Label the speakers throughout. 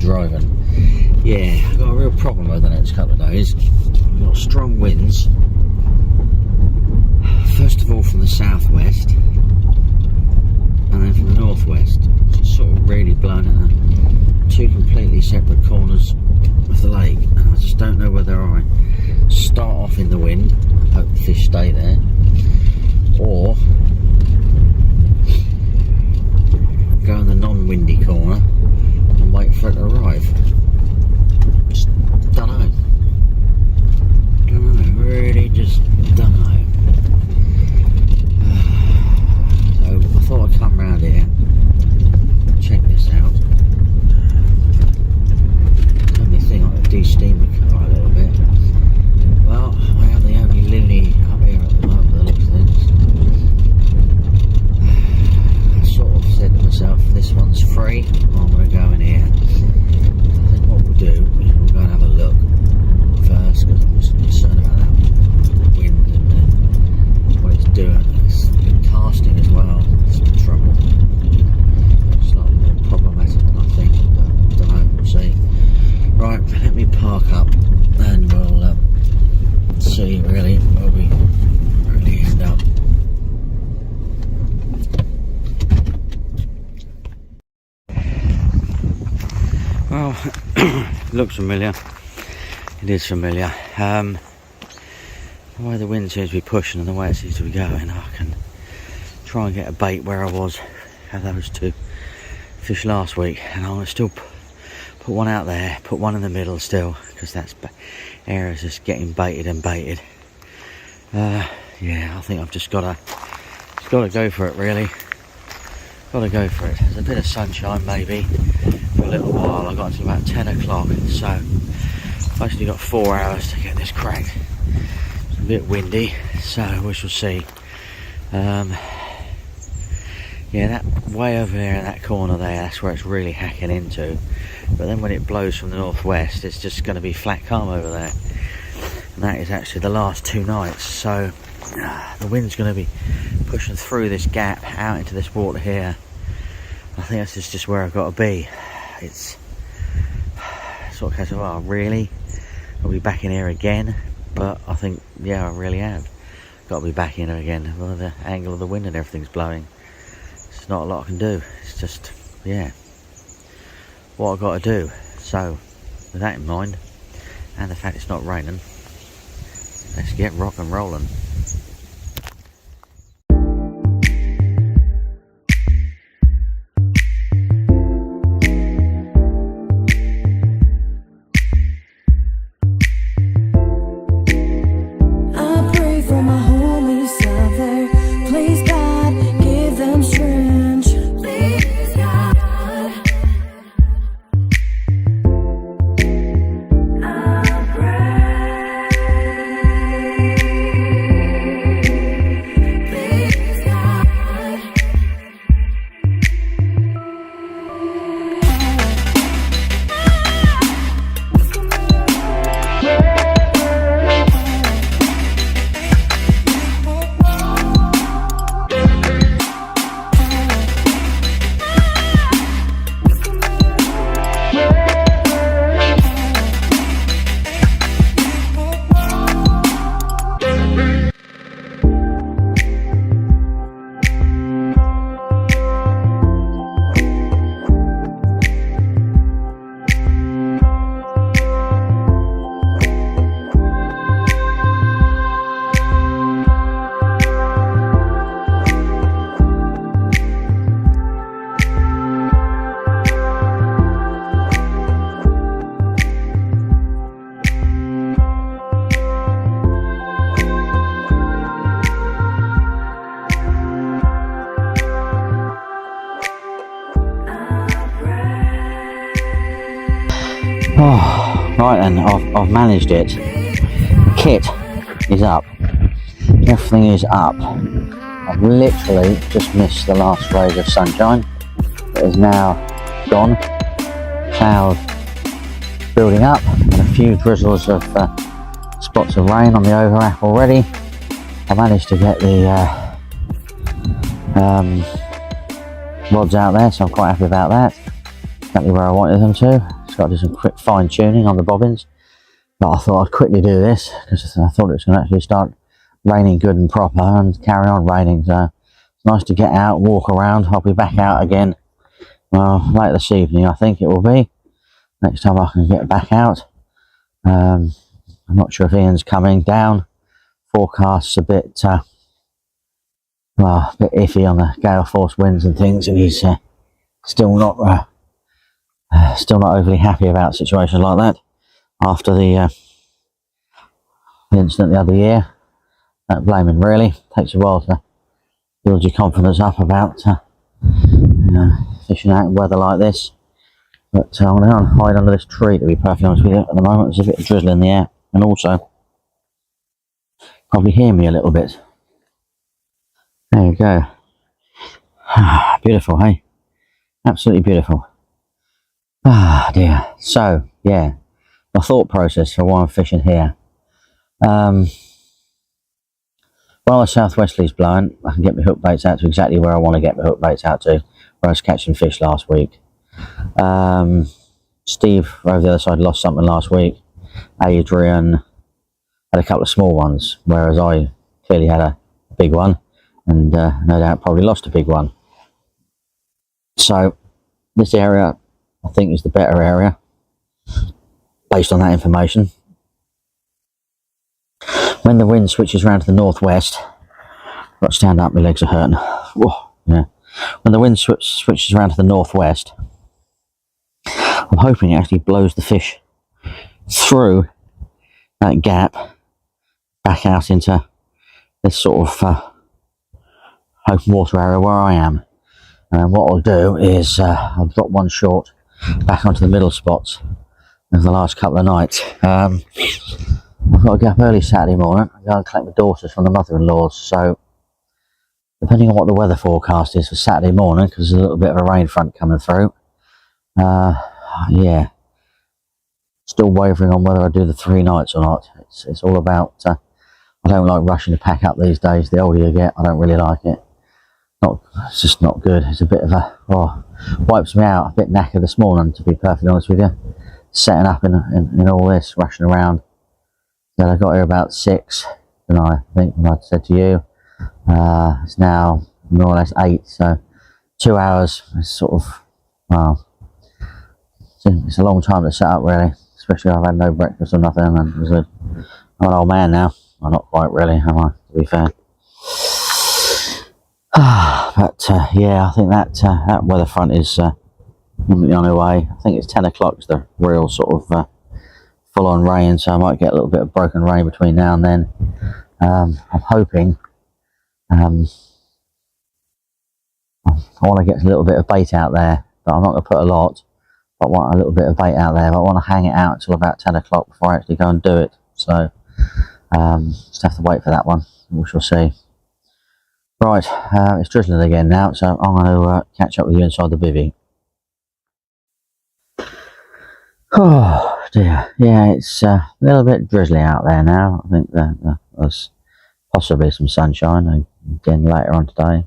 Speaker 1: driving. Yeah, I've got a real problem over the next couple of days. We've got strong winds. First of all from the southwest, and then from the northwest. It's sort of really blowing at two completely separate corners of the lake, and I just don't know whether I start off in the wind, hope the fish stay there, or go in the non-windy corner and wait for it to arrive. Just don't know. Really just don't know. So I thought I'd come round here, check this out. Let me think I could de-steam the car a little bit. Well, I am the only Lily up here at the moment, by the looks of things. I sort of said to myself, this one's free, I'm going to go in here. I think what we'll do is we'll go and have a look first, because I'm just concerned about that wind and what it's doing. It's been casting as well, it's the trouble. It's not more problematic than I think, but I don't know, we'll see. Right, let me park up and we'll see really where we really end up. Well, looks familiar. It is familiar. The way the wind seems to be pushing and the way it seems to be going, I can try and get a bait where I was, had those two fish last week, and I'm going to still put one out there, put one in the middle still, because that's area's just getting baited and baited. Yeah, I think I've just got to go for it really. Got to go for it. There's a bit of sunshine maybe for a little while. I got until about 10 o'clock, so I've actually got 4 hours to get this cracked. It's a bit windy, so we shall see. Yeah, that way over there in that corner there, that's where it's really hacking into. But then when it blows from the northwest, it's just going to be flat calm over there. And that is actually the last 2 nights. So the wind's going to be pushing through this gap out into this water here. I think this is just where I've got to be. It's sort of case of, oh really? I'll be back in here again. But I think, yeah, I really have got to be back in here again. Well, the angle of the wind and everything's blowing. There's not a lot I can do. It's just, yeah, what I've got to do. So with that in mind, and the fact it's not raining, let's get rock and rolling. Oh, right then, I've managed it. Kit is up. Everything is up. I've literally just missed the last rays of sunshine. It is now gone. Cloud building up and a few drizzles of spots of rain on the overwrap already. I managed to get the rods out there, so I'm quite happy about that. Exactly where I wanted them to. Just got to do some quick fine tuning on the bobbins. But I thought I'd quickly do this because I thought it was going to actually start raining good and proper and carry on raining. So it's nice to get out, walk around. I'll be back out again, well, late this evening I think it will be. Next time I can get back out. I'm not sure if Ian's coming down. Forecast's a bit, well, a bit iffy on the gale force winds and things, and he's still not overly happy about situations like that. After the incident the other year, don't blame him really. Takes a while to build your confidence up about fishing out in weather like this. But I'm going to go and hide under this tree, to be perfectly honest with you. At the moment there's a bit of drizzle in the air, and also probably hear me a little bit. There you go. Beautiful, hey? Absolutely beautiful. Ah dear. So yeah, my thought process for why I'm fishing here. While the southwesterly's blowing, I can get my hook baits out to exactly where I want to get my hook baits out to, where I was catching fish last week. Steve over the other side lost something last week. Adrian had a couple of small ones, whereas I clearly had a big one, and no doubt probably lost a big one. So this area I think is the better area based on that information. When the wind switches around to the northwest, I've got to stand up, my legs are hurting. Whoa, yeah. When the wind switches around to the northwest, I'm hoping it actually blows the fish through that gap back out into this sort of open water area where I am. And what I'll do is I'll drop one short back onto the middle spots of the last couple of nights. I've got to get up early Saturday morning and go and collect my daughters from the mother-in-law's, so depending on what the weather forecast is for Saturday morning, because there's a little bit of a rain front coming through, yeah, still wavering on whether I do the 3 nights or not. It's all about, I don't like rushing to pack up these days. The older you get, I don't really like it. It's just not good. It's a bit of a, wipes me out. A bit knackered this morning, to be perfectly honest with you. Setting up in all this, rushing around. Then I got here about 6, and I think, like I said to you, it's now more or less 8, so 2 hours is sort of, well, it's a long time to set up really, especially I've had no breakfast or nothing, and I'm an old man now. Well, not quite really, am I, to be fair. But yeah, I think that weather front is imminently on her way. I think it's 10 o'clock is the real sort of full-on rain, so I might get a little bit of broken rain between now and then. I'm hoping I want to get a little bit of bait out there, but I'm not going to put a lot. But I want a little bit of bait out there, but I want to hang it out until about 10 o'clock before I actually go and do it. So just have to wait for that one. We shall see. Right, it's drizzling again now, so I'm going to catch up with you inside the bivvy. Oh dear, yeah, it's a little bit drizzly out there now. I think there's possibly some sunshine again later on today.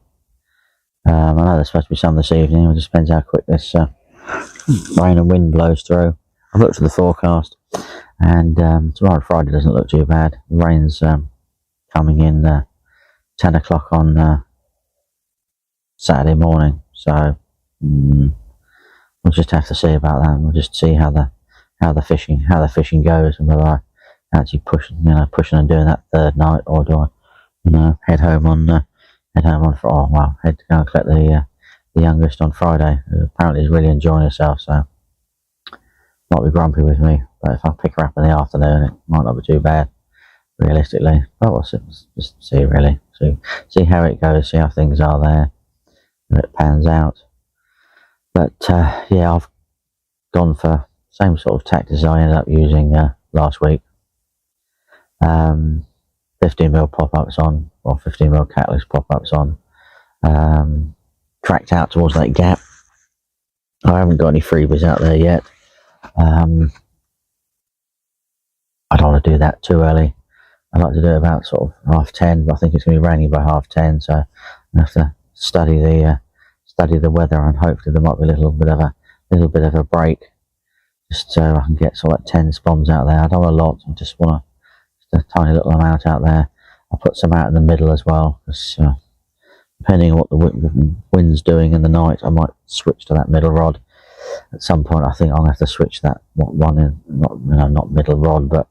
Speaker 1: I know there's supposed to be some this evening. It just depends how quick this rain and wind blows through. I've looked at the forecast, and tomorrow Friday doesn't look too bad. The rain's coming in 10 o'clock on Saturday morning, so we'll just have to see about that. We'll just see how the fishing goes, and whether I actually pushing and doing that 3rd night, or do I head home on head to go and collect the youngest on Friday, who apparently is really enjoying herself, so might be grumpy with me, but if I pick her up in the afternoon it might not be too bad realistically. But we'll just see really, see how it goes, see how things are there, if it pans out. But yeah, I've gone for same sort of tactics I ended up using last week. 15mm pop-ups on, or 15mm catalyst pop-ups on, tracked out towards that gap. I haven't got any freebies out there yet. I don't want to do that too early. I like to do it about sort of 10:30, but I think it's going to be raining by 10:30, so I have to study the weather, and hopefully there might be a little bit of a break just so I can get sort of like 10 spawns out there. I don't want a lot, I just want a tiny little amount out there. I'll put some out in the middle as well, because depending on what the wind's doing in the night, I might switch to that middle rod. At some point, I think I'll have to switch that one in, not middle rod, but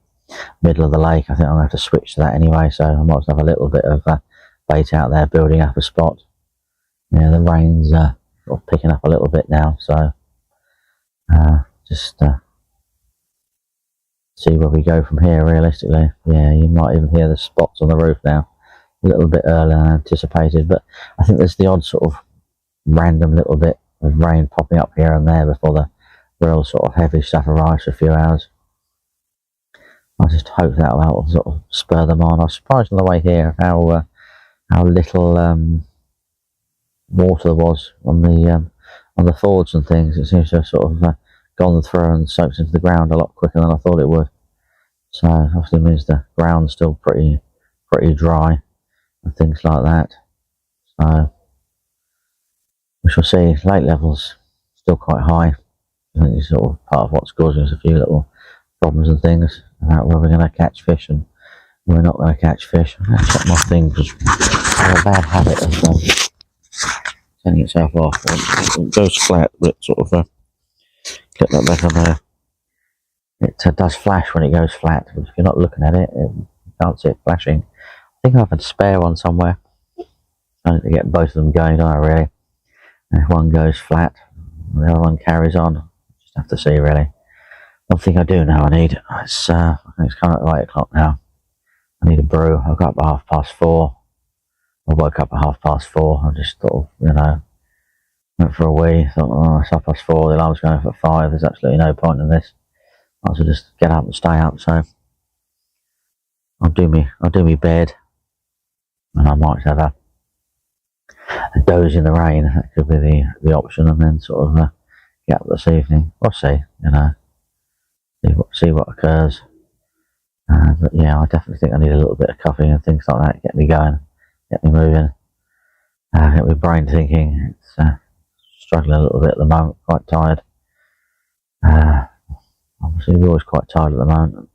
Speaker 1: middle of the lake. I think I'll have to switch to that anyway, so I might have a little bit of bait out there building up a spot. Yeah, the rain's sort of picking up a little bit now, so just see where we go from here realistically. Yeah, you might even hear the spots on the roof now a little bit earlier than anticipated, but I think there's the odd sort of random little bit of rain popping up here and there before the real sort of heavy stuff arrives for a few hours. I just hope that will sort of spur them on. I was surprised on the way here how little water there was on the fords and things. It seems to have sort of gone through and soaked into the ground a lot quicker than I thought it would. So obviously means the ground's still pretty dry and things like that. So we shall see. Lake levels still quite high. I think it's sort of part of what's causing us a few little problems and things about where we're going to catch fish and where we're not going to catch fish. I'm going to check my thing because I have a bad habit of turning itself off. It goes flat, but sort of click that back on there. It does flash when it goes flat, but if you're not looking at it, you can't see it flashing. I think I have a spare one somewhere. I need to get both of them going, don't I, really? And if one goes flat, the other one carries on. Just have to see, really. One thing I do know I need, it's kind of 8 o'clock now. I need a brew. I got up at 4:30. I woke up at 4:30. I just thought, went for a wee. Thought, oh, it's 4:30. The alarm's going off at 5. There's absolutely no point in this. I might as well just get up and stay up. So I'll do me bed, and I might have a doze in the rain. That could be the option, and then sort of get up this evening. We'll see. See what occurs. But yeah, I definitely think I need a little bit of coffee and things like that. Get me going, get me moving, get my brain thinking. It's struggling a little bit at the moment. Quite tired. Obviously, we're always quite tired at the moment.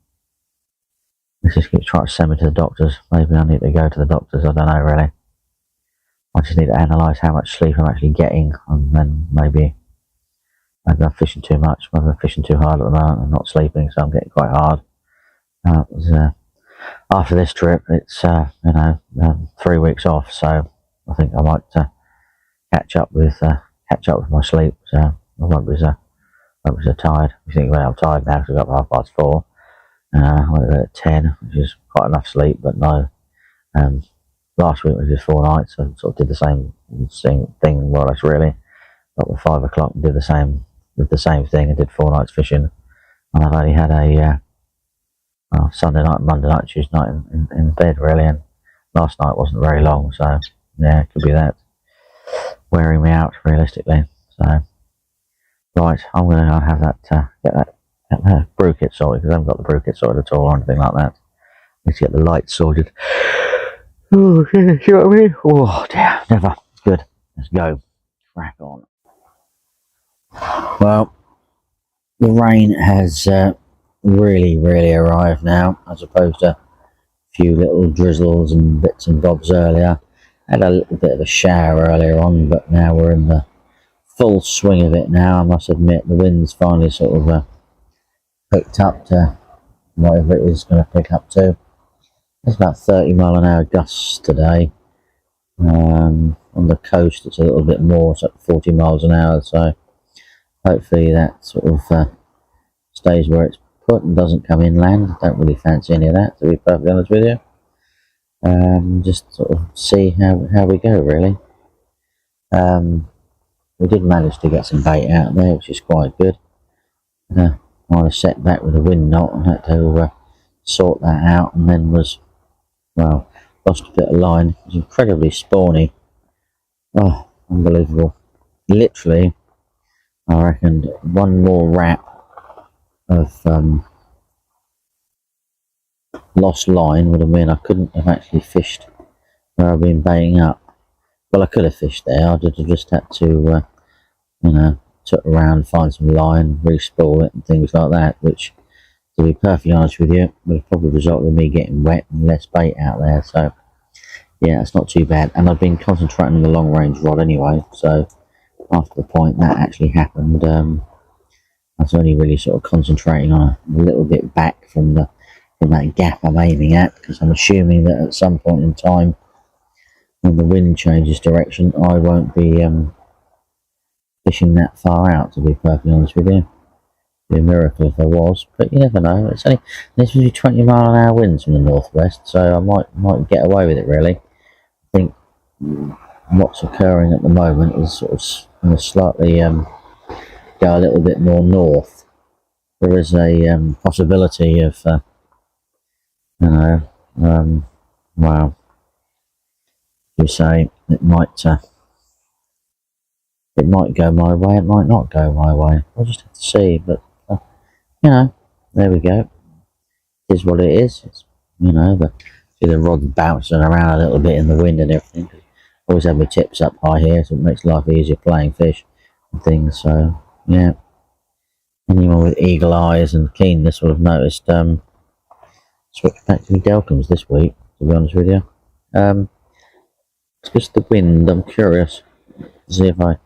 Speaker 1: This just keeps trying to send me to the doctors. Maybe I need to go to the doctors. I don't know really. I just need to analyse how much sleep I'm actually getting, and then maybe I'm fishing too much. Maybe I'm fishing too hard at the moment and not sleeping, so I'm getting quite hard. After this trip, it's 3 weeks off, so I think I might catch up with my sleep. So I won't be so tired. You think, well, I'm tired now because I got up at 4:30. I went to bed at 10, which is quite enough sleep, but no. Last week was just 4 nights. I sort of did the same thing more or less, really. Got up at 5 o'clock and did the same thing. I did 4 nights fishing, and I've only had a Sunday night, Monday night, Tuesday night in bed, really. And last night wasn't very long, so yeah, it could be that wearing me out realistically. So right, I'm going to have that get that brew kit sorted, because I haven't got the brew kit sorted at all or anything like that. Need to get the lights sorted. Oh, yeah, see what I mean? Oh dear, never. Good. Let's go. Crack on. Well, the rain has really arrived now, as opposed to a few little drizzles and bits and bobs earlier. Had a little bit of a shower earlier on, but now we're in the full swing of it now. I must admit, the wind's finally sort of picked up to whatever it is going to pick up to. There's about 30-mile-an-hour gusts today. On the coast it's a little bit more, it's like 40 miles an hour, so hopefully that sort of stays where it's put and doesn't come inland. I don't really fancy any of that, to be perfectly honest with you. Just sort of see how we go, really. We did manage to get some bait out there, which is quite good. I was set back with a wind knot and had to sort that out, and then lost a bit of line. It was incredibly spawny. Oh, unbelievable. Literally, I reckoned one more wrap of lost line would have meant I couldn't have actually fished where I've been baiting up. Well, I could have fished there. I'd have just had to, took around, find some line, re-spool it and things like that, which, to be perfectly honest with you, would have probably resulted in me getting wet and less bait out there. So yeah, it's not too bad. And I've been concentrating on the long range rod anyway, so after the point that actually happened, I was only really sort of concentrating on a little bit back from that gap I'm aiming at, because I'm assuming that at some point in time when the wind changes direction I won't be fishing that far out, to be perfectly honest with you. It'd be a miracle if there was, but you never know. It's only, there's usually 20 mile an hour winds from the northwest, so I might get away with it really. I think what's occurring at the moment is sort of going to slightly go a little bit more north. There is a possibility of well, you say it might go my way, it might not go my way. We'll just have to see, but there we go. It is what it is. It's, the rod bouncing around a little bit in the wind and everything. Always have my tips up high here, so it makes life easier playing fish and things. So yeah, anyone with eagle eyes and keenness will have noticed switched back to Delcoms this week, to be honest with you. It's just the wind. I'm curious to see if I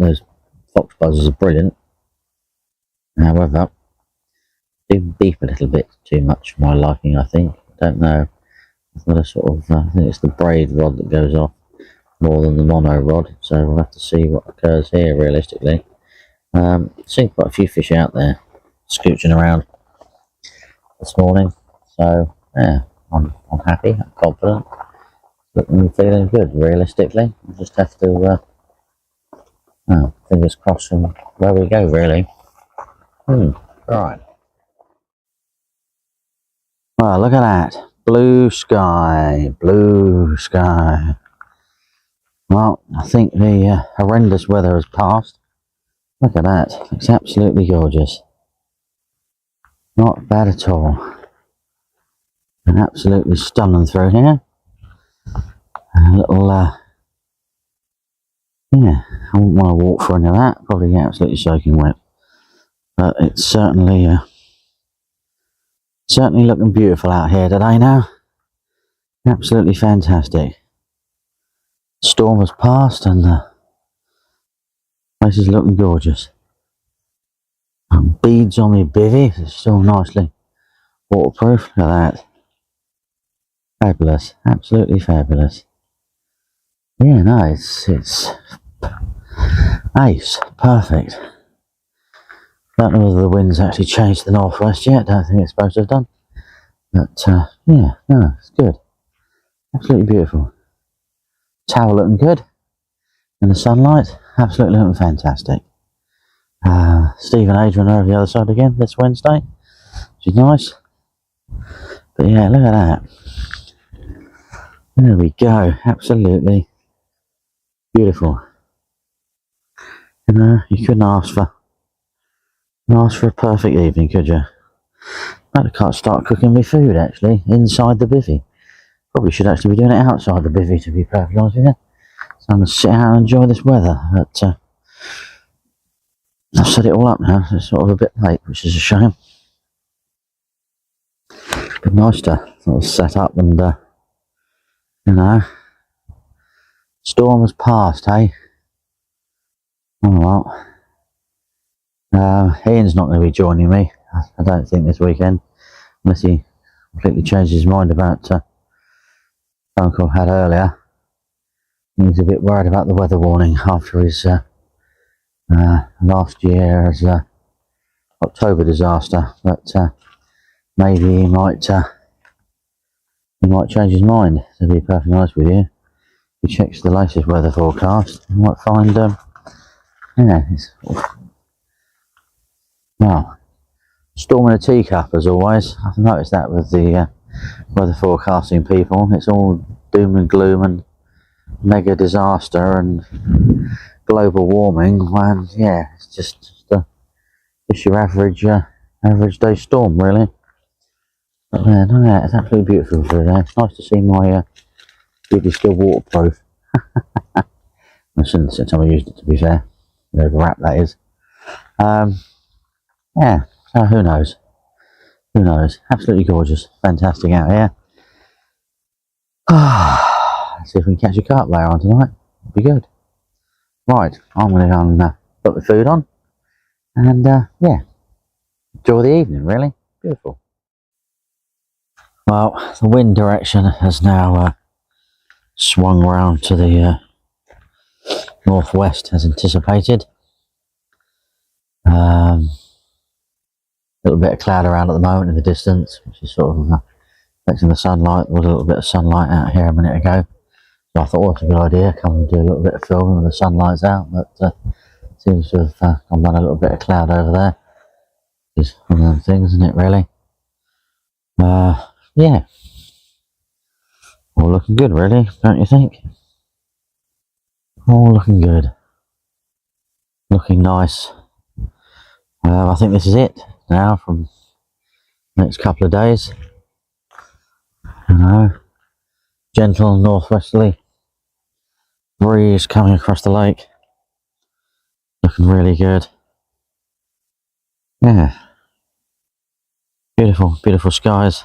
Speaker 1: those fox buzzers are brilliant. However, they beep a little bit too much for my liking, I think. I don't know. I've got a sort of, I think it's the braid rod that goes off more than the mono rod, so we'll have to see what occurs here realistically. Seen quite a few fish out there scooching around this morning, so yeah, I'm happy, I'm confident, looking, feeling good realistically. We'll just have to fingers crossed from where we go really. Right. Well, look at that. Blue sky, blue sky. Well, I think the horrendous weather has passed. Look at that. It's absolutely gorgeous. Not bad at all. And absolutely stunning through here. A little, yeah, I wouldn't want to walk for any of that. Probably get absolutely soaking wet. But it's certainly looking beautiful out here today now. Absolutely fantastic. Storm has passed and the place is looking gorgeous. Beads on my bivvy, it's still nicely waterproof. Look at that. Fabulous, absolutely fabulous. Yeah, no, it's ace, perfect. Don't know whether the wind's actually changed to the northwest yet. Don't think it's supposed to have done. But yeah, no, it's good. Absolutely beautiful. Tower looking good in the sunlight. Absolutely looking fantastic. Steve and Adrian are over the other side again this Wednesday, which is nice. But yeah, look at that. There we go. Absolutely beautiful. You couldn't ask for a perfect evening, could you? I can't start cooking my food actually inside the bivvy. Probably should actually be doing it outside the bivvy, to be perfectly honest with you. So I'm going to sit out and enjoy this weather. But I've set it all up now, so it's sort of a bit late, which is a shame. But nice to sort of set up and, storm has passed, hey? Oh well. Ian's not going to be joining me, I don't think, this weekend, unless he completely changed his mind about phone call I had earlier. He's a bit worried about the weather warning after his last year's October disaster, but maybe he might change his mind, to be perfectly honest with you. If he checks the latest weather forecast, he might find it's, well, storm in a teacup as always. I've noticed that with the weather forecasting people. It's all doom and gloom and mega disaster and global warming, when yeah, it's just your average day storm really. But yeah, it's absolutely beautiful through there. It's nice to see my beauty still waterproof. I shouldn't say time I used it, to be fair. The wrap, that is. Yeah, so who knows? Who knows? Absolutely gorgeous. Fantastic out here. Let's see if we can catch a carp later on tonight. Be good. Right, I'm going to go and put the food on. And yeah, enjoy the evening, really. Beautiful. Well, the wind direction has now swung round to the northwest as anticipated. Little bit of cloud around at the moment in the distance, which is sort of affecting the sunlight. There was a little bit of sunlight out here a minute ago, so I thought, oh, it's a good idea, come and do a little bit of filming when the sunlight's out, but seems to have gone down a little bit of cloud over there. It's one of them things, isn't it, really? Yeah. All looking good, really, don't you think? All looking good. Looking nice. I think this is it now from the next couple of days. You know, gentle northwesterly breeze coming across the lake. Looking really good. Yeah. Beautiful, beautiful skies.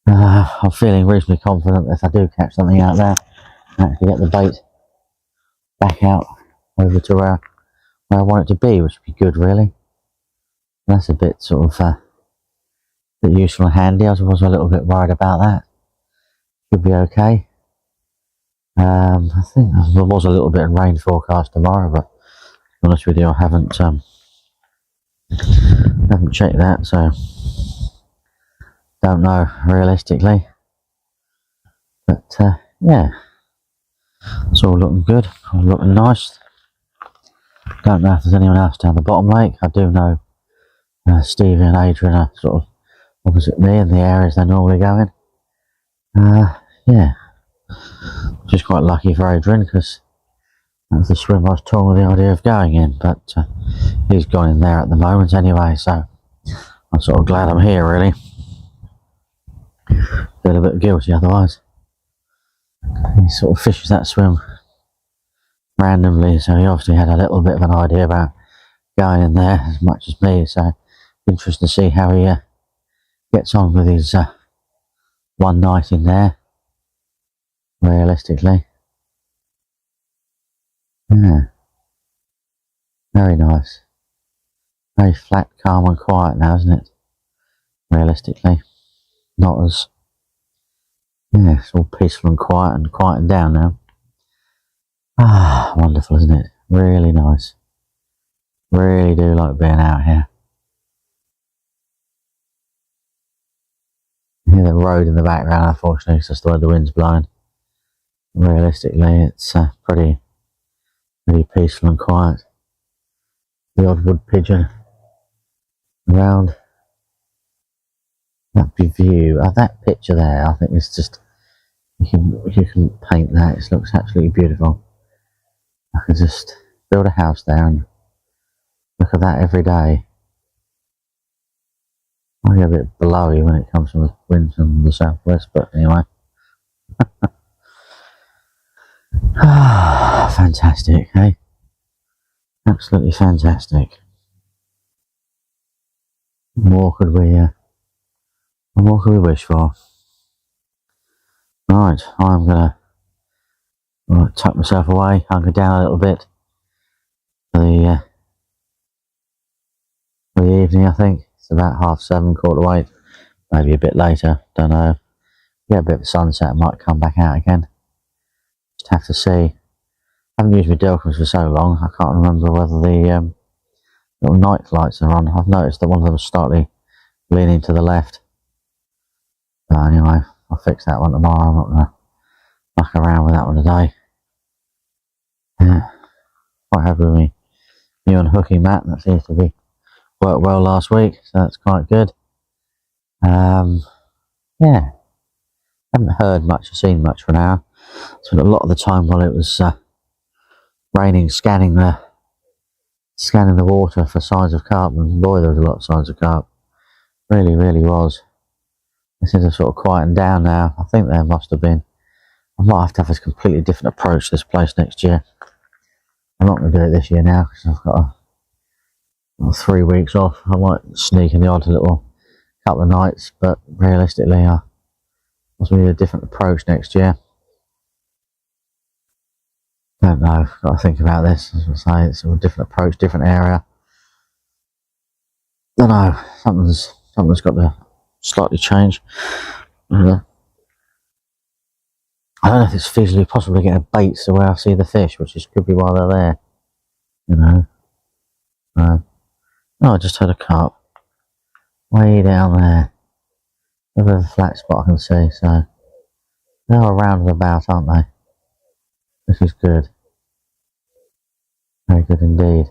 Speaker 1: I'm feeling reasonably confident that if I do catch something out there, I actually get the bait back out over to where I want it to be, which would be good, really. That's a bit sort of bit useful and handy. I was a little bit worried about that. Should be okay. I think there was a little bit of rain forecast tomorrow, but to be honest with you, I haven't checked that, so don't know realistically. But yeah, it's all looking good, all looking nice. Don't know if there's anyone else down the bottom lake. I do know Stevie and Adrian are sort of opposite me in the areas they're normally going. Yeah, just quite lucky for Adrian, because that's the swim I was toying with the idea of going in, but he's gone in there at the moment anyway, so I'm sort of glad I'm here, really. Feel a bit guilty otherwise. He sort of fishes that swim randomly, so he obviously had a little bit of an idea about going in there as much as me, so interesting to see how he gets on with his one night in there, realistically. Yeah, very nice. Very flat, calm and quiet now, isn't it? Realistically. Not as, yeah, it's all peaceful and quiet and quieting down now. Ah, wonderful, isn't it? Really nice. Really do like being out here. You hear the road in the background, unfortunately, it's just the way the wind's blowing. Realistically, it's pretty peaceful and quiet. The odd wood pigeon around. That view, that picture there, I think it's just, you can paint that. It looks absolutely beautiful. I could just build a house there and look at that every day. I get a bit blowy when it comes from the wind from the southwest, but anyway. Fantastic, eh? Absolutely fantastic. What more could we wish for? Right, I'm gonna tuck myself away, hunker down a little bit for the evening. I think it's about 7:30, 7:45, maybe a bit later. Don't know. Get a bit of sunset, I might come back out again. Just have to see. I haven't used my Delcams for so long. I can't remember whether the little night lights are on. I've noticed that one of them is slightly leaning to the left. But anyway, I'll fix that one tomorrow. I'm not going to muck around with that one today. Yeah, quite happy with me new unhooking mat. That seems to be worked well last week, so that's quite good. Yeah, haven't heard much or seen much for now. Spent a lot of the time while it was raining scanning the water for signs of carp, and boy, there was a lot of signs of carp. Really was. This is sort of quieting down now. I think there must have been I might have to have a completely different approach to this place next year. I'm not going to do it this year now because I've got 3 weeks off. I might sneak in the odd little couple of nights, but realistically, I must need a different approach next year. Don't know. Got to think about this. As I say, it's a different approach, different area. Don't know. Something's got to slightly change. I don't know if it's feasibly possible to get a bait to where I see the fish, which could be why they're there. You know. I just had a carp way down there. There's a flat spot I can see, so they're around and about, aren't they? This is good. Very good indeed.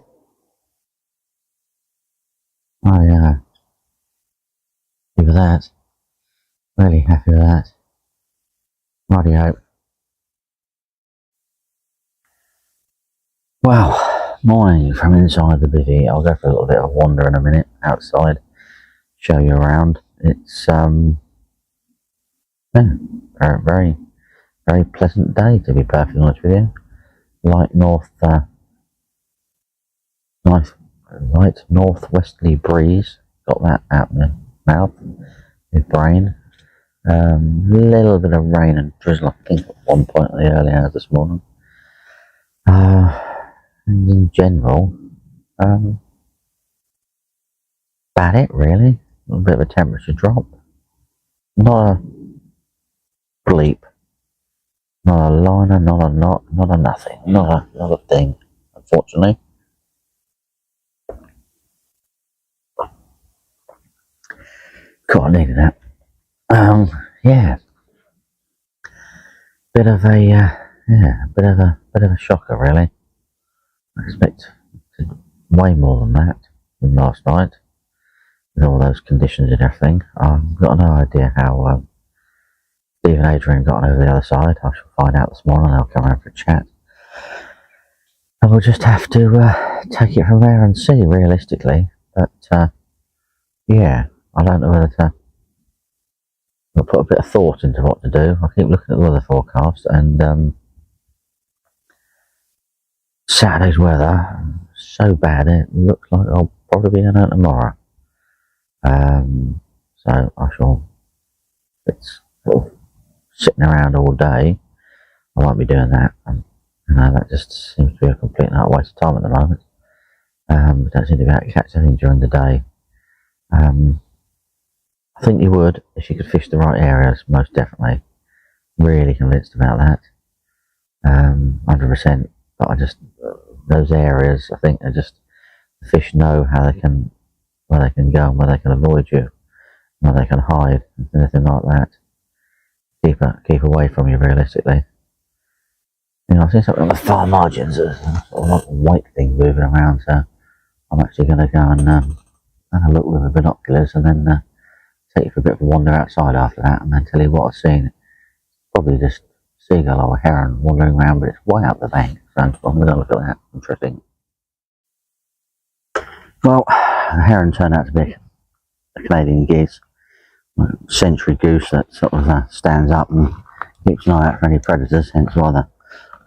Speaker 1: Oh yeah. Happy with that. Really happy with that. Rightio. Well, morning from inside the bivvy. I'll go for a little bit of a wander in a minute outside. Show you around. It's a very, very pleasant day, to be perfectly honest with you. Light northwesterly breeze. Got that out in the mouth with rain. Little bit of rain and drizzle, I think, at one point in the early hours this morning. And in general, about it really. A little bit of a temperature drop. Not a bleep. Not a liner, not a knot, not a nothing. Not a thing, unfortunately. God, I needed that. Yeah. Bit of a shocker, really. I expect way more than that from last night, with all those conditions and everything. I've got no idea how Steve and Adrian got on over the other side. I shall find out this morning. They'll come around for a chat, and we'll just have to take it from there and see, realistically. But yeah, I don't know whether to. I'll put a bit of thought into what to do. I keep looking at the weather forecast, and Saturday's weather so bad it looks like I'll probably be in out tomorrow. So I shall. It's sort of sitting around all day. I won't be doing that. That just seems to be a complete and utter waste of time at the moment. We don't seem to be able to catch anything during the day. I think you would if you could fish the right areas, most definitely. Really convinced about that. 100%. But I just, those areas, I think, are just, the fish know how they can, where they can go and where they can avoid you, where they can hide, anything like that. Keep away from you, realistically. I've seen something on the far margins, sort of like a white thing moving around, so I'm actually going to go and have a look with the binoculars and then take you for a bit of a wander outside after that and then tell you what I've seen. Probably just seagull or a heron wandering around, but it's way up the bank, so I'm going to look at that. Interesting. Well, the heron turned out to be a Canadian geese, a century goose that sort of stands up and keeps an eye out for any predators, hence why the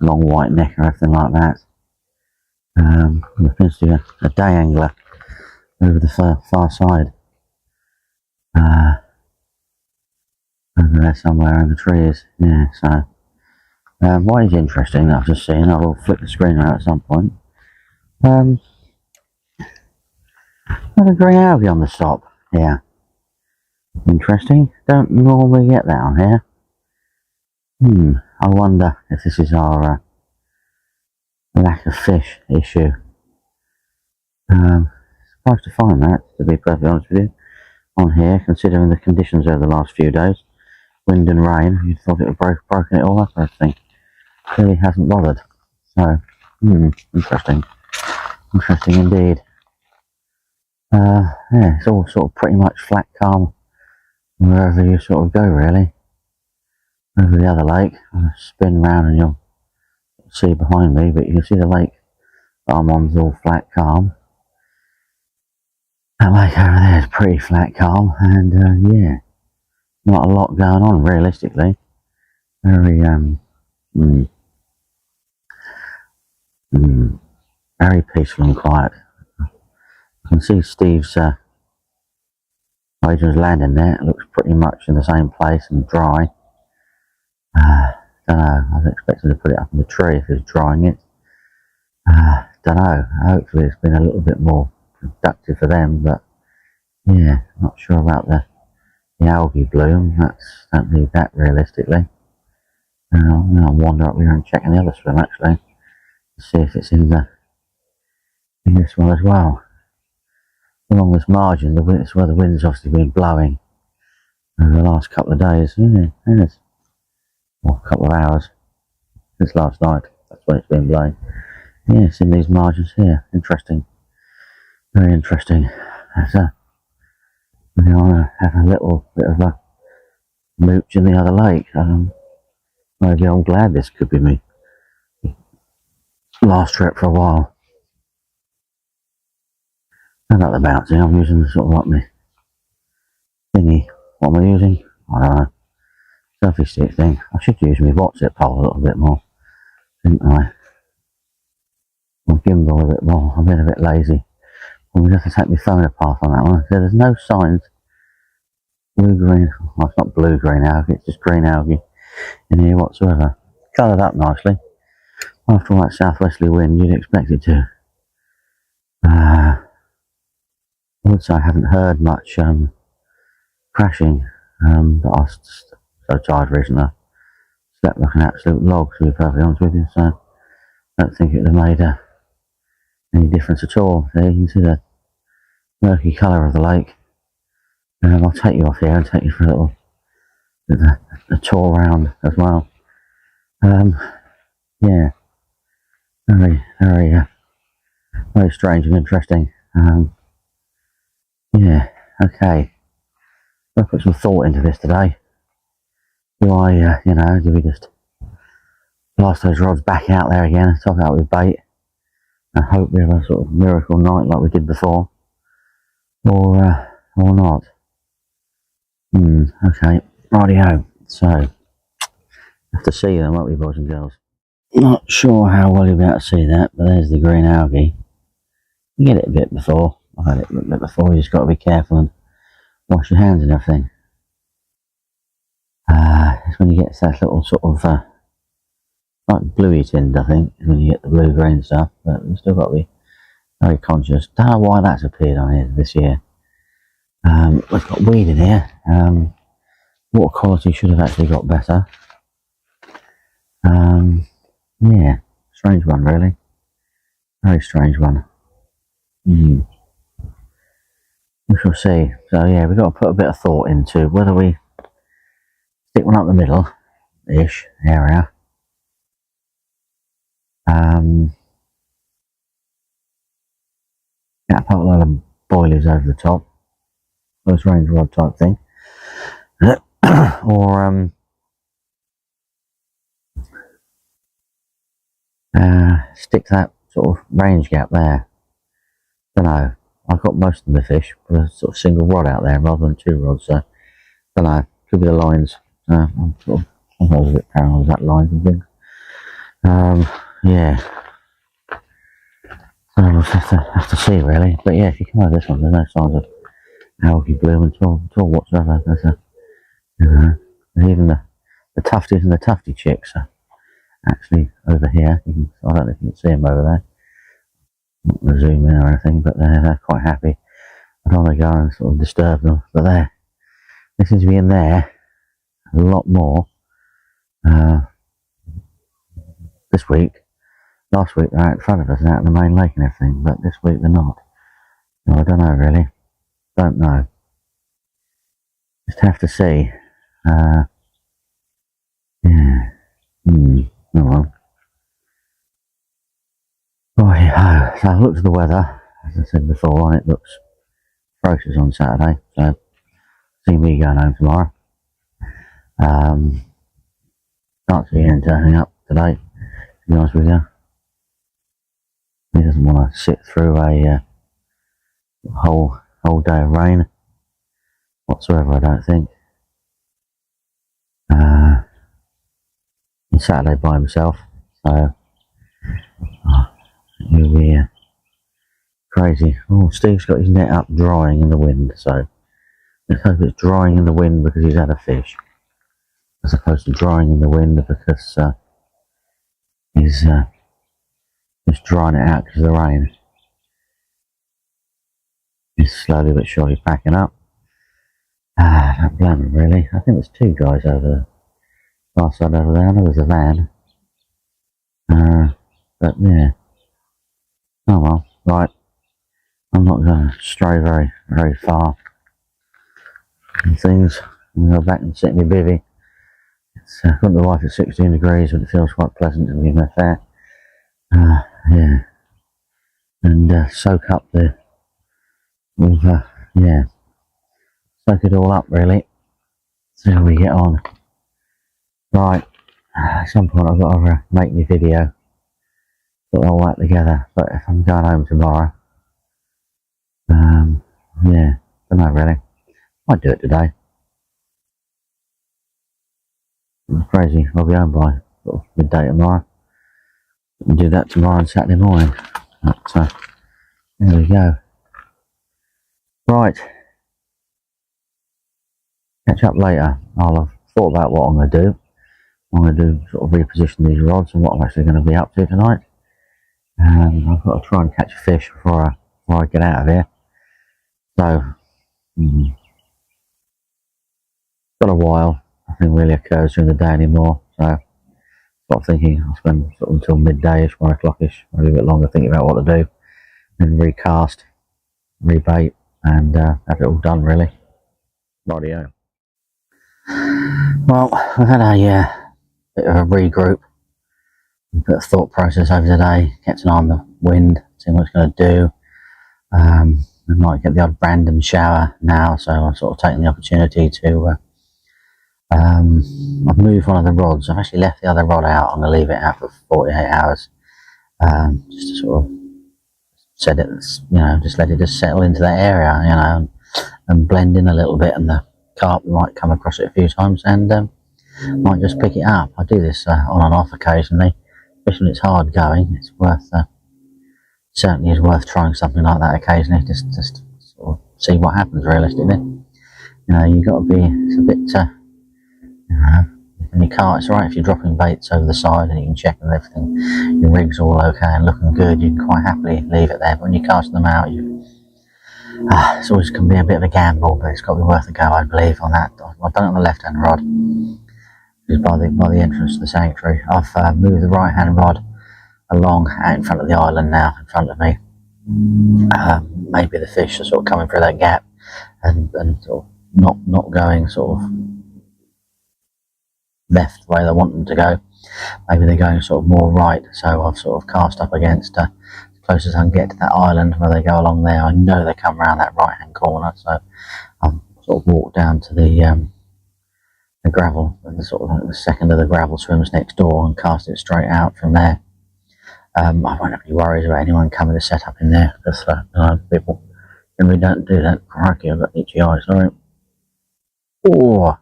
Speaker 1: long white neck or everything like that. There appears to be a day angler over the far side. Over there somewhere in the trees, yeah, so what is interesting that I've just seen, I will flick the screen around at some point. There's a green algae on the top here. Interesting, don't normally get that on here. I wonder if this is our lack of fish issue. Surprised to find that, to be perfectly honest with you, on here, considering the conditions over the last few days. Wind and rain, you'd thought it would have broken it all up, I think. Clearly hasn't bothered. So, interesting. Interesting indeed. Yeah, it's all sort of pretty much flat calm wherever you sort of go, really. Over the other lake, I'll spin round and you'll see behind me, but you can see the lake that I'm on's all flat calm. That lake over there is pretty flat calm, and yeah, not a lot going on realistically. Very Mm. Very peaceful and quiet. I can see Steve's Adrian's landing there. It looks pretty much in the same place and dry. Don't know. I was expecting to put it up in the tree if he was drying it. Don't know. Hopefully it's been a little bit more productive for them, but yeah, not sure about the algae bloom. Don't need that realistically. I'm going to wander up here and check in the other swim actually, to see if it's in this one as well. Along this margin, it's where the wind's obviously been blowing over the last couple of days. Yes. Well, a couple of hours since last night. That's when it's been blowing. Yeah, it's in these margins here. Interesting. Very interesting. We want to have a little bit of a mooch in the other lake. Maybe I'm glad this could be me last trip for a while. I like the bouncing. I'm using sort of like my thingy. What am I using? I don't know. Selfie stick thing. I should use my what's it pole a little bit more, shouldn't I? My gimbal a bit more. I'm being a bit lazy. I'm going to have to take my phone apart on that one. So there's no signs. Blue-green. Well, it's not blue-green algae. It's just green algae in here whatsoever. Coloured up nicely. After all that southwesterly wind, you'd expect it to. I would say I haven't heard much crashing, but I was just so tired recently. I slept like an absolute log, to be perfectly honest with you, so I don't think it would have made any difference at all. There you can see the murky colour of the lake. I'll take you off here and take you for a little bit of a tour around as well. Yeah, very, very, very strange and interesting. Yeah, okay. I'll put some thought into this today. Do I, do we just blast those rods back out there again and top out with bait and hope we have a sort of miracle night like we did before, or not? Okay, rightio. So, have to see them, won't we, boys and girls? Not sure how well you'll be able to see that, but there's the green algae. You get it a bit before. I've had it a bit before. You just got to be careful and wash your hands and everything. It's when you get that little sort of like bluey tint, I think, is when you get the blue-green stuff. But you've still got to be very conscious. Don't know why that's appeared on here this year. We've got weed in here. Water quality should have actually got better. Yeah, strange one really. Very strange one. We shall see. So yeah, we've got to put a bit of thought into whether we stick one up the middle-ish area. Yeah, put a lot of boilies over the top. Close range rod type thing. Or stick that sort of range gap there. Don't know. I've got most of the fish with a sort of single rod out there rather than two rods, so don't know. Could be the lines. I'm sometimes a bit paranoid with that lines and things. Yeah. So we'll have to see really. But yeah, if you come over this one, there's no signs of algae bloom at all whatsoever. There's even the tufties and the tufty chicks are actually over here. I don't know if you can see them over there. Not going to zoom in or anything, but they're quite happy. I don't want to go and sort of disturb them, but they seem to be in there a lot more this week. Last week they're out in front of us and out in the main lake and everything, but this week they're not. No, I don't know really. Don't know. Just have to see. Yeah. Oh well. Right, so I've looked at the weather, as I said before, and it looks ferocious on Saturday, so see me going home tomorrow. Can't see Ian turning up today, to be honest with you. He doesn't want to sit through a whole day of rain whatsoever, I don't think. Saturday by himself, so he'll be crazy. Oh, Steve's got his net up drying in the wind, so let's hope it's drying in the wind because he's had a fish, as opposed to drying in the wind because he's just drying it out because of the rain. He's slowly but surely packing up. I don't blame him really. I think there's two guys over the last side over there. I know there's a van. But yeah. Oh well, right. I'm not going to stray very, very far and things. I'm going to go back and sit in my bivvy. It's got the wife at 16 degrees, but it feels quite pleasant to be in there. Yeah. And soak up the, yeah, soak it all up really. See how we get on. Right, at some point I've got to make my video, put all that together, but if I'm going home tomorrow, yeah, don't know really. Might do it today. It's crazy, I'll be home by sort of midday tomorrow. I'll do that tomorrow and Saturday morning. But, there we go. Right. Catch up later. I'll have thought about what I'm going to do. I'm going to do sort of reposition these rods and what I'm actually going to be up to tonight. I've got to try and catch a fish before I get out of here. So, got a while. Nothing really occurs during the day anymore. So, I'm thinking I'll spend sort of until midday-ish, 1 o'clock-ish, maybe a bit longer thinking about what to do. Then recast, rebait, and have it all done really. Rightio. Well, we've had a bit of a regroup, a bit of thought process over today, kept an eye on the wind, seeing what it's going to do. We might get the odd random shower now, so I'm sort of taking the opportunity to I've moved one of the rods. I've actually left the other rod out. I'm going to leave it out for 48 hours, just to sort of set it, just let it just settle into that area, and blend in a little bit, and the carp might come across it a few times and might just pick it up. I do this on and off occasionally, especially when it's hard going. It's worth, certainly is worth trying something like that occasionally, just sort of see what happens realistically. You've got to be, it's a bit, in your car, it's alright if you're dropping baits over the side and you can check and everything, your rig's all okay and looking good, you can quite happily leave it there. But when you're casting them out, it's always can be a bit of a gamble, but it's got to be worth a go, I believe, on that. I've done it on the left hand rod, which is by the entrance to the sanctuary. I've moved the right hand rod along out in front of the island now, in front of me. Maybe the fish are sort of coming through that gap and sort of not going sort of left the way they want them to go. Maybe they're going sort of more right, so I've sort of cast up against as close as I can get to that island where they go along there. I know they come around that right hand corner, so I've sort of walked down to the gravel, and the second of the gravel swims next door, and cast it straight out from there. I won't have any worries about anyone coming to set up in there, because people generally don't do that. Crikey, I've got itchy eyes, sorry. Oh,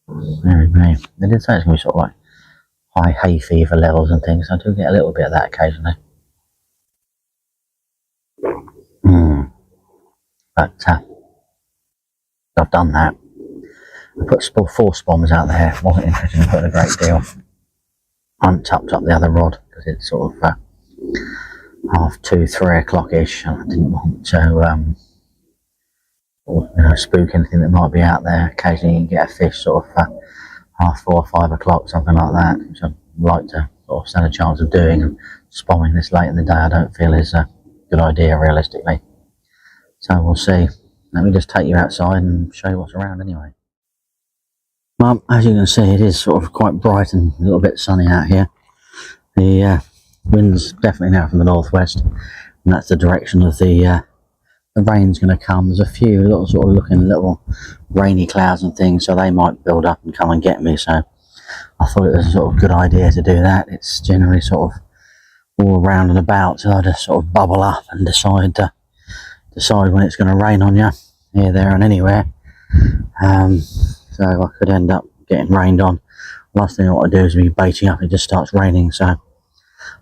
Speaker 1: very brave. They did say it's going to be sort of like high hay fever levels and things. I do get a little bit of that occasionally. But I've done that. I put 4 spoms out there. Wasn't interested in putting a great deal. I haven't topped up the other rod because it's sort of 2:30, 3 o'clock-ish, and I didn't want to spook anything that might be out there. Occasionally you can get a fish sort of 4:30, 5 o'clock, something like that, which I'd like to sort of stand a chance of doing. And spomming this late in the day I don't feel is a good idea realistically. So we'll see. Let me just take you outside and show you what's around anyway. Well, as you can see, it is sort of quite bright and a little bit sunny out here. The wind's definitely now from the northwest, and that's the direction of the rain's going to come. There's a few little sort of looking little rainy clouds and things, so they might build up and come and get me. So I thought it was a sort of good idea to do that. It's generally sort of all around and about, so I just sort of bubble up and decide when it's going to rain on you, here, there, and anywhere. So I could end up getting rained on last thing I want to do is be baiting up. It just starts raining, so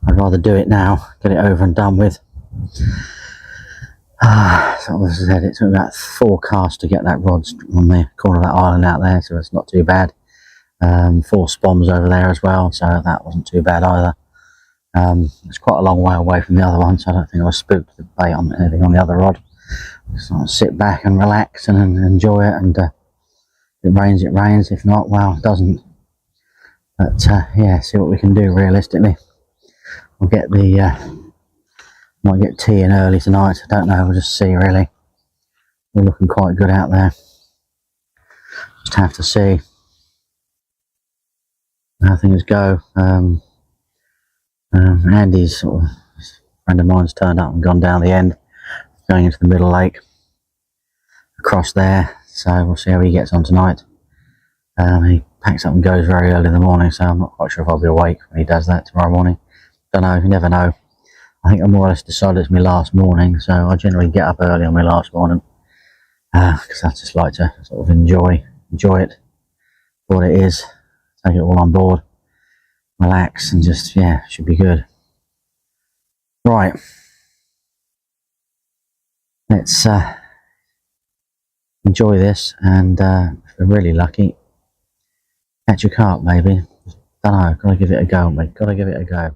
Speaker 1: I'd rather do it now, get it over and done with. So as I said, it took about 4 casts to get that rod on the corner of that island out there, so it's not too bad. 4 spoms over there as well, so that wasn't too bad either. It's quite a long way away from the other one, so I don't think I was spooked to bait on anything on the other rod. Just sort of sit back and relax and enjoy it, and if it rains, it rains. If not, well, it doesn't. But yeah, see what we can do realistically. We'll get the might get tea in early tonight. I don't know. We'll just see. Really, we're looking quite good out there. Just have to see how things go. Andy's sort of friend of mine's turned up and gone down the end, going into the middle lake across there. So we'll see how he gets on tonight. He packs up and goes very early in the morning, so I'm not quite sure if I'll be awake when he does that tomorrow morning. Don't know. You never know. I think I more or less decided it's my last morning, so I generally get up early on my last morning because I just like to sort of enjoy it for what it is, take it all on board, relax, and just, yeah, should be good. Right, let's enjoy this, and if we're really lucky, catch a carp maybe. Don't know, gotta give it a go, mate, gotta give it a go.